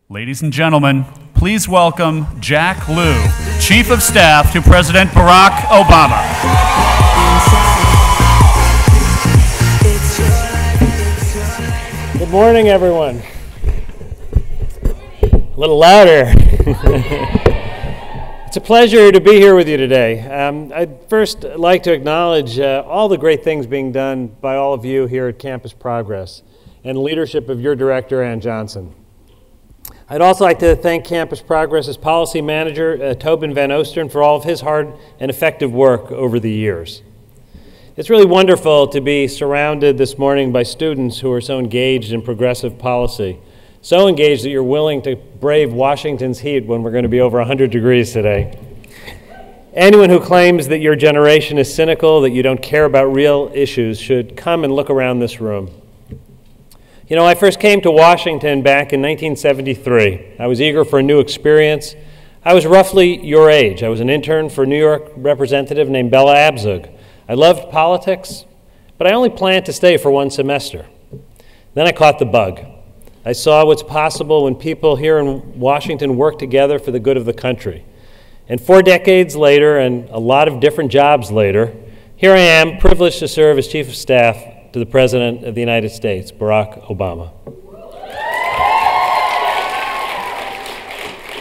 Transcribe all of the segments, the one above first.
Ladies and gentlemen, please welcome Jack Lew, Chief of Staff to President Barack Obama. Good morning, everyone. A little louder. It's a pleasure to be here with you today. I'd first like to acknowledge all the great things being done by all of you here at Campus Progress and leadership of your director, Ann Johnson. I'd also like to thank Campus Progress's policy manager, Tobin Van Oosteren, for all of his hard and effective work over the years. It's really wonderful to be surrounded this morning by students who are so engaged in progressive policy, so engaged that you're willing to brave Washington's heat when we're going to be over 100 degrees today. Anyone who claims that your generation is cynical, that you don't care about real issues, should come and look around this room. You know, I first came to Washington back in 1973. I was eager for a new experience. I was roughly your age. I was an intern for a New York representative named Bella Abzug. I loved politics, but I only planned to stay for one semester. Then I caught the bug. I saw what's possible when people here in Washington work together for the good of the country. And 4 decades later, and a lot of different jobs later, here I am, privileged to serve as Chief of Staff to the President of the United States, Barack Obama.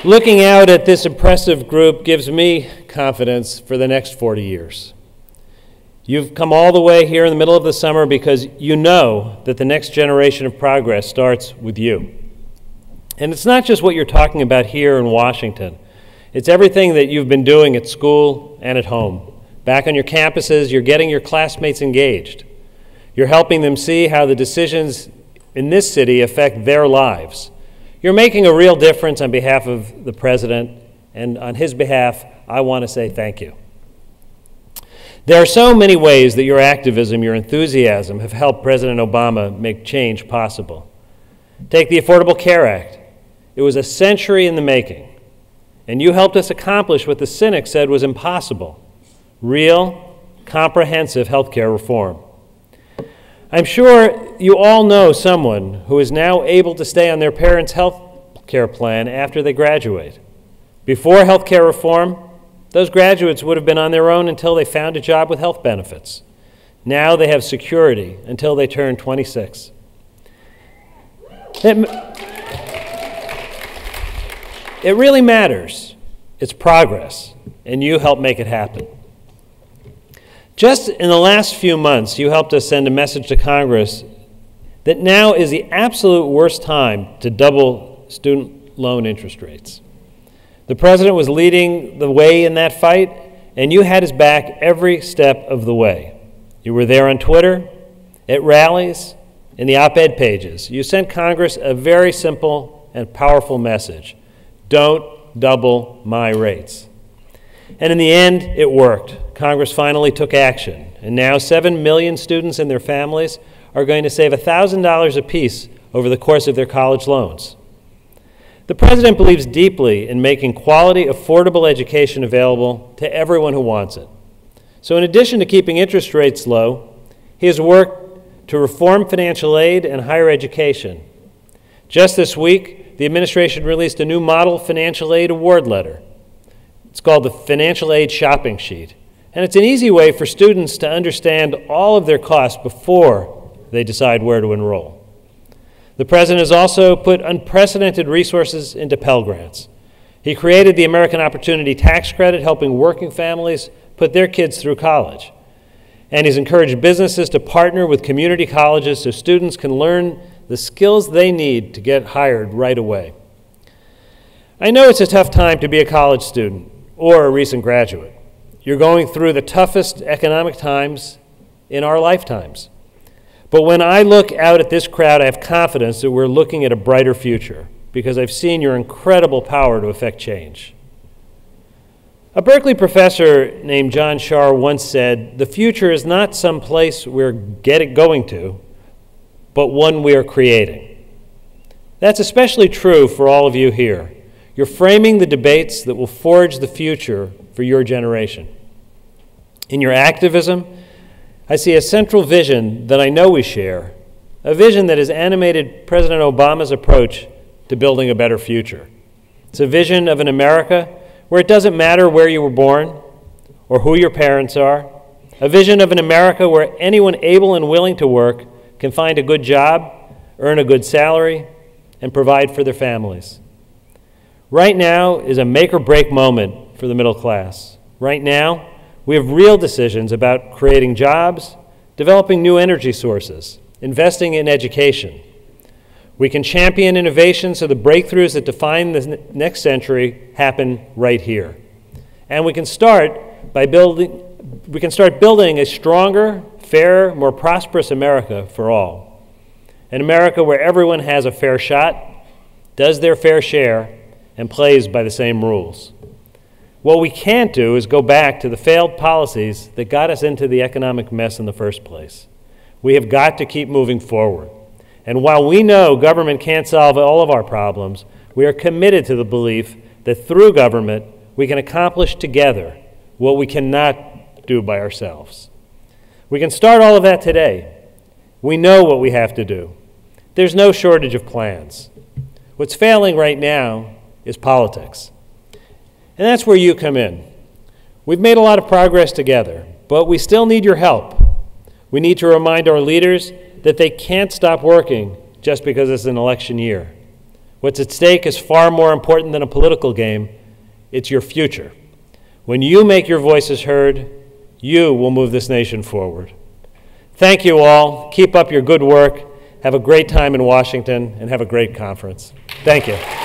Looking out at this impressive group gives me confidence for the next 40 years. You've come all the way here in the middle of the summer because you know that the next generation of progress starts with you. And it's not just what you're talking about here in Washington. It's everything that you've been doing at school and at home. Back on your campuses, you're getting your classmates engaged. You're helping them see how the decisions in this city affect their lives. You're making a real difference on behalf of the President, and on his behalf, I want to say thank you. There are so many ways that your activism, your enthusiasm, have helped President Obama make change possible. Take the Affordable Care Act. It was a century in the making, and you helped us accomplish what the cynics said was impossible: real, comprehensive health care reform. I'm sure you all know someone who is now able to stay on their parents' health care plan after they graduate. Before health care reform, those graduates would have been on their own until they found a job with health benefits. Now they have security until they turn 26. It really matters. It's progress, and you help make it happen. Just in the last few months, you helped us send a message to Congress that now is the absolute worst time to double student loan interest rates. The President was leading the way in that fight, and you had his back every step of the way. You were there on Twitter, at rallies, in the op-ed pages. You sent Congress a very simple and powerful message: don't double my rates. And in the end, it worked. Congress finally took action, and now 7 million students and their families are going to save $1,000 apiece over the course of their college loans. The President believes deeply in making quality, affordable education available to everyone who wants it. So in addition to keeping interest rates low, he has worked to reform financial aid and higher education. Just this week, the administration released a new model financial aid award letter. It's called the Financial Aid Shopping Sheet, and it's an easy way for students to understand all of their costs before they decide where to enroll. The President has also put unprecedented resources into Pell Grants. He created the American Opportunity Tax Credit, helping working families put their kids through college. And he's encouraged businesses to partner with community colleges so students can learn the skills they need to get hired right away. I know it's a tough time to be a college student or a recent graduate. You're going through the toughest economic times in our lifetimes. But when I look out at this crowd, I have confidence that we're looking at a brighter future because I've seen your incredible power to affect change. A Berkeley professor named John Shar once said, "The future is not some place we're going to, but one we are creating." That's especially true for all of you here. You're framing the debates that will forge the future for your generation. In your activism, I see a central vision that I know we share, a vision that has animated President Obama's approach to building a better future. It's a vision of an America where it doesn't matter where you were born or who your parents are. A vision of an America where anyone able and willing to work can find a good job, earn a good salary, and provide for their families. Right now is a make-or-break moment for the middle class. Right now, we have real decisions about creating jobs, developing new energy sources, investing in education. We can champion innovation so the breakthroughs that define the next century happen right here. And we can start building a stronger, fairer, more prosperous America for all. An America where everyone has a fair shot, does their fair share, and plays by the same rules. What we can't do is go back to the failed policies that got us into the economic mess in the first place. We have got to keep moving forward. And while we know government can't solve all of our problems, we are committed to the belief that through government, we can accomplish together what we cannot do by ourselves. We can start all of that today. We know what we have to do. There's no shortage of plans. What's failing right now is politics. And that's where you come in. We've made a lot of progress together, but we still need your help. We need to remind our leaders that they can't stop working just because it's an election year. What's at stake is far more important than a political game. It's your future. When you make your voices heard, you will move this nation forward. Thank you all. Keep up your good work. Have a great time in Washington, and have a great conference. Thank you.